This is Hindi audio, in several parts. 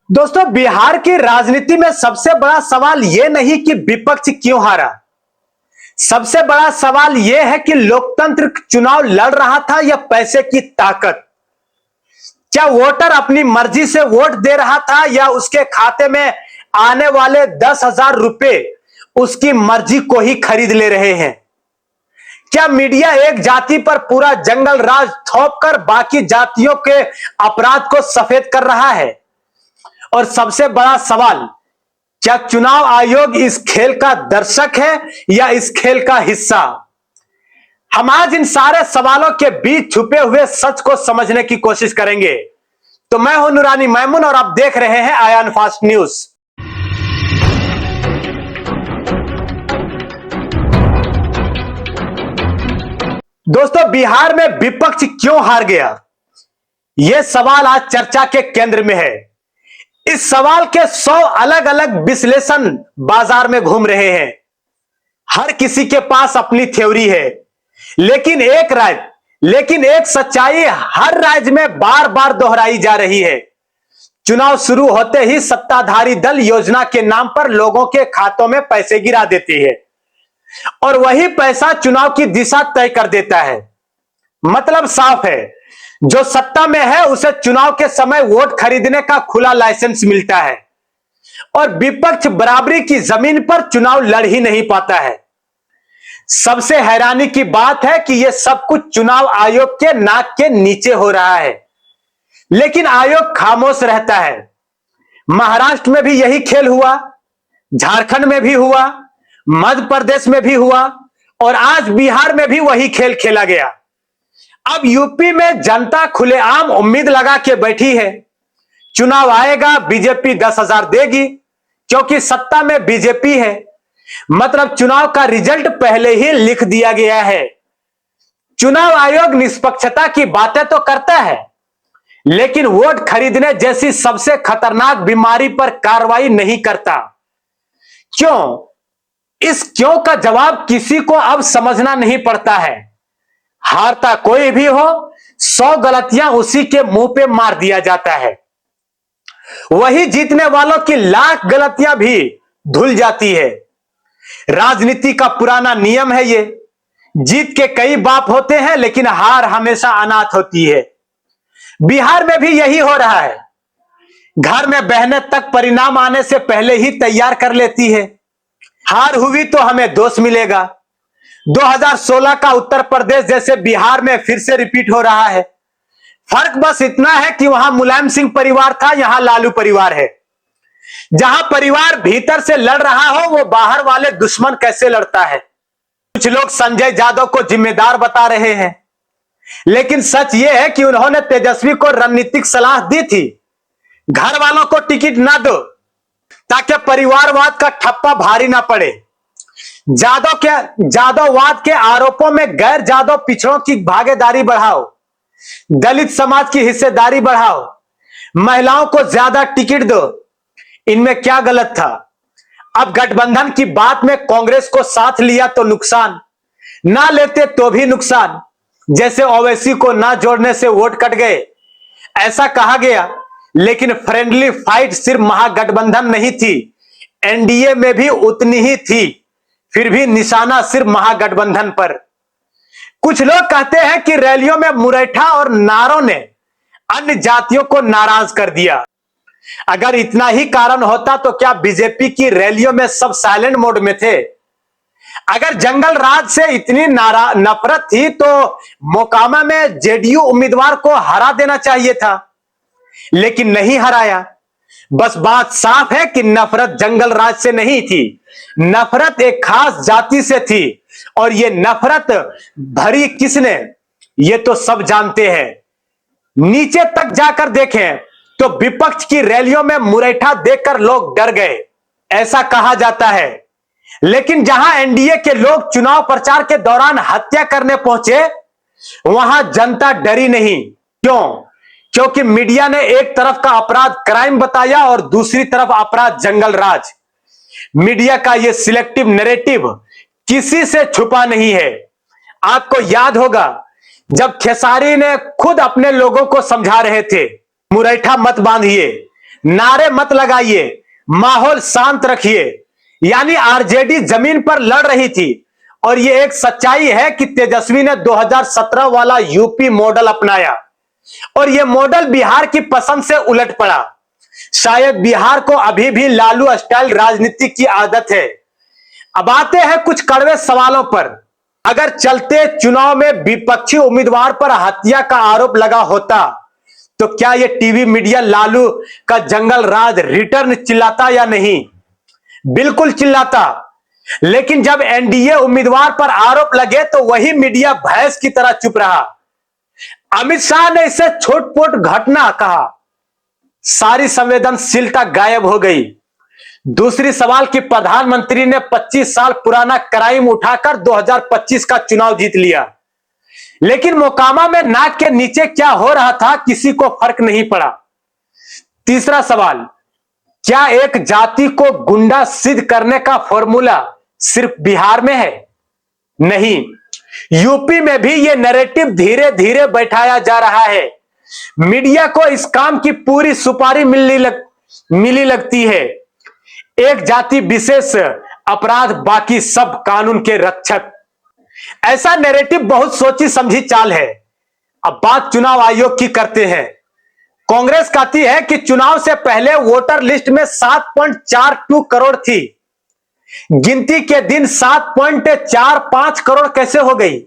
दोस्तों, बिहार की राजनीति में सबसे बड़ा सवाल यह नहीं कि विपक्ष क्यों हारा। सबसे बड़ा सवाल यह है कि लोकतंत्र चुनाव लड़ रहा था या पैसे की ताकत। क्या वोटर अपनी मर्जी से वोट दे रहा था या उसके खाते में आने वाले 10,000 रुपए उसकी मर्जी को ही खरीद ले रहे हैं। क्या मीडिया एक जाति पर पूरा जंगल राज थोप कर बाकी जातियों के अपराध को सफेद कर रहा है। और सबसे बड़ा सवाल, क्या चुनाव आयोग इस खेल का दर्शक है या इस खेल का हिस्सा। हम आज इन सारे सवालों के बीच छुपे हुए सच को समझने की कोशिश करेंगे। तो मैं हूं नूरानी मैमून और आप देख रहे हैं आयान फास्ट न्यूज। दोस्तों, बिहार में विपक्ष क्यों हार गया, यह सवाल आज चर्चा के केंद्र में है। इस सवाल के 100 अलग अलग विश्लेषण बाजार में घूम रहे हैं। हर किसी के पास अपनी थ्योरी है, लेकिन एक सच्चाई हर राज्य में बार बार दोहराई जा रही है। चुनाव शुरू होते ही सत्ताधारी दल योजना के नाम पर लोगों के खातों में पैसे गिरा देती है और वही पैसा चुनाव की दिशा तय कर देता है। मतलब साफ है, जो सत्ता में है उसे चुनाव के समय वोट खरीदने का खुला लाइसेंस मिलता है और विपक्ष बराबरी की जमीन पर चुनाव लड़ ही नहीं पाता है। सबसे हैरानी की बात है कि यह सब कुछ चुनाव आयोग के नाक के नीचे हो रहा है, लेकिन आयोग खामोश रहता है। महाराष्ट्र में भी यही खेल हुआ, झारखंड में भी हुआ, मध्य प्रदेश में भी हुआ और आज बिहार में भी वही खेल खेला गया। अब यूपी में जनता खुलेआम उम्मीद लगा के बैठी है, चुनाव आएगा, बीजेपी 10,000 देगी, क्योंकि सत्ता में बीजेपी है। मतलब चुनाव का रिजल्ट पहले ही लिख दिया गया है। चुनाव आयोग निष्पक्षता की बातें तो करता है, लेकिन वोट खरीदने जैसी सबसे खतरनाक बीमारी पर कार्रवाई नहीं करता। क्यों? इस क्यों का जवाब किसी को अब समझना नहीं पड़ता है। हारता कोई भी हो, 100 गलतियां उसी के मुंह पे मार दिया जाता है। वही जीतने वालों की लाख गलतियां भी धुल जाती है। राजनीति का पुराना नियम है ये, जीत के कई बाप होते हैं लेकिन हार हमेशा अनाथ होती है। बिहार में भी यही हो रहा है। घर में बहनें तक परिणाम आने से पहले ही तैयार कर लेती है। हार हुई तो हमें दोष मिलेगा। 2016 का उत्तर प्रदेश जैसे बिहार में फिर से रिपीट हो रहा है। फर्क बस इतना है कि वहां मुलायम सिंह परिवार था, यहां लालू परिवार है। जहां परिवार भीतर से लड़ रहा हो, वो बाहर वाले दुश्मन कैसे लड़ता है। कुछ लोग संजय यादव को जिम्मेदार बता रहे हैं, लेकिन सच यह है कि उन्होंने तेजस्वी को रणनीतिक सलाह दी थी, घर वालों को टिकट ना दो ताकि परिवारवाद का ठप्पा भारी ना पड़े। जादववाद के आरोपों में गैर जादव पिछड़ों की भागीदारी बढ़ाओ, दलित समाज की हिस्सेदारी बढ़ाओ, महिलाओं को ज्यादा टिकट दो। इनमें क्या गलत था। अब गठबंधन की बात में कांग्रेस को साथ लिया तो नुकसान, ना लेते तो भी नुकसान। जैसे ओवैसी को ना जोड़ने से वोट कट गए, ऐसा कहा गया। लेकिन फ्रेंडली फाइट सिर्फ महागठबंधन नहीं थी, एनडीए में भी उतनी ही थी। फिर भी निशाना सिर्फ महागठबंधन पर। कुछ लोग कहते हैं कि रैलियों में मुरैठा और नारों ने अन्य जातियों को नाराज कर दिया। अगर इतना ही कारण होता तो क्या बीजेपी की रैलियों में सब साइलेंट मोड में थे। अगर जंगल राज से इतनी नफरत थी तो मोकामा में जेडीयू उम्मीदवार को हरा देना चाहिए था, लेकिन नहीं हराया। बस बात साफ है कि नफरत जंगल राज से नहीं थी, नफरत एक खास जाति से थी। और ये नफरत भरी किसने, ये तो सब जानते हैं। नीचे तक जाकर देखें तो विपक्ष की रैलियों में मुरैठा देखकर लोग डर गए, ऐसा कहा जाता है। लेकिन जहां एनडीए के लोग चुनाव प्रचार के दौरान हत्या करने पहुंचे, वहां जनता डरी नहीं। क्यों? क्योंकि मीडिया ने एक तरफ का अपराध क्राइम बताया और दूसरी तरफ अपराध जंगल राज। मीडिया का यह सिलेक्टिव नैरेटिव किसी से छुपा नहीं है। आपको याद होगा जब खेसारी ने खुद अपने लोगों को समझा रहे थे, मुरैठा मत बांधिए, नारे मत लगाइए, माहौल शांत रखिए। यानी आरजेडी जमीन पर लड़ रही थी। और यह एक सच्चाई है कि तेजस्वी ने 2017 वाला यूपी मॉडल अपनाया और यह मॉडल बिहार की पसंद से उलट पड़ा। शायद बिहार को अभी भी लालू स्टाइल राजनीति की आदत है। अब आते हैं कुछ कड़वे सवालों पर। अगर चलते चुनाव में विपक्षी उम्मीदवार पर हत्या का आरोप लगा होता तो क्या यह टीवी मीडिया लालू का जंगल राज रिटर्न चिल्लाता या नहीं? बिल्कुल चिल्लाता। लेकिन जब एनडीए उम्मीदवार पर आरोप लगे तो वही मीडिया भैंस की तरह चुप रहा। अमित शाह ने इसे छोटमोट घटना कहा। सारी संवेदनशीलता गायब हो गई। दूसरी सवाल कि प्रधानमंत्री ने 25 साल पुराना क्राइम उठाकर 2025 का चुनाव जीत लिया, लेकिन मोकामा में नाक के नीचे क्या हो रहा था किसी को फर्क नहीं पड़ा। तीसरा सवाल, क्या एक जाति को गुंडा सिद्ध करने का फॉर्मूला सिर्फ बिहार में है? नहीं, यूपी में भी यह नैरेटिव धीरे धीरे बैठाया जा रहा है। मीडिया को इस काम की पूरी सुपारी मिली लगती है। एक जाति विशेष अपराध, बाकी सब कानून के रक्षक। ऐसा नैरेटिव बहुत सोची समझी चाल है। अब बात चुनाव आयोग की करते हैं। कांग्रेस कहती है कि चुनाव से पहले वोटर लिस्ट में 7.42 करोड़ थी। गिनती के दिन 7.45 करोड़ कैसे हो गई?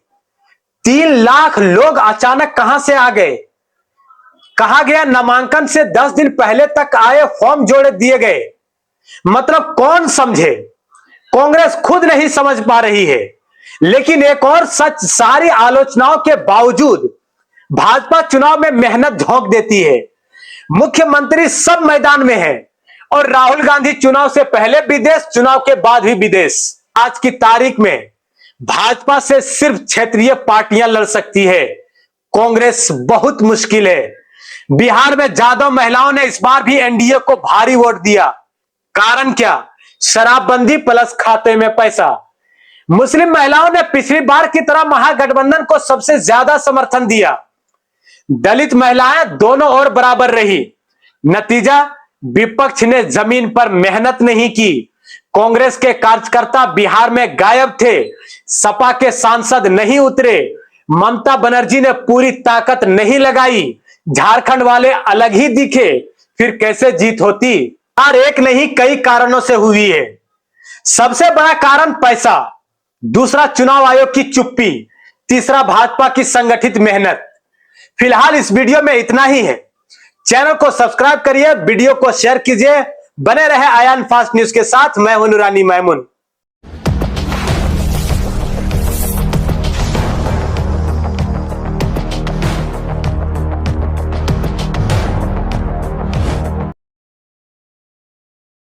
3 लाख लोग अचानक कहां से आ गए? कहा गया नामांकन से 10 दिन पहले तक आए फॉर्म जोड़े दिए गए। मतलब कौन समझे? कांग्रेस खुद नहीं समझ पा रही है। लेकिन एक और सच, सारी आलोचनाओं के बावजूद भाजपा चुनाव में मेहनत झोंक देती है। मुख्यमंत्री सब मैदान में है और राहुल गांधी चुनाव से पहले विदेश, चुनाव के बाद भी विदेश। आज की तारीख में भाजपा से सिर्फ क्षेत्रीय पार्टियां लड़ सकती है। कांग्रेस बहुत मुश्किल है। बिहार में जादव महिलाओं ने इस बार भी एनडीए को भारी वोट दिया। कारण क्या? शराबबंदी प्लस खाते में पैसा। मुस्लिम महिलाओं ने पिछली बार की तरह महागठबंधन को सबसे ज्यादा समर्थन दिया। दलित महिलाएं दोनों ओर बराबर रही। नतीजा, विपक्ष ने जमीन पर मेहनत नहीं की। कांग्रेस के कार्यकर्ता बिहार में गायब थे। सपा के सांसद नहीं उतरे। ममता बनर्जी ने पूरी ताकत नहीं लगाई। झारखंड वाले अलग ही दिखे। फिर कैसे जीत होती? और एक नहीं, कई कारणों से हुई है। सबसे बड़ा कारण पैसा, दूसरा चुनाव आयोग की चुप्पी, तीसरा भाजपा की संगठित मेहनत। फिलहाल इस वीडियो में इतना ही है। चैनल को सब्सक्राइब करिए, वीडियो को शेयर कीजिए। बने रहे आयान फास्ट न्यूज के साथ। मैं हूं नूरानी मैमून।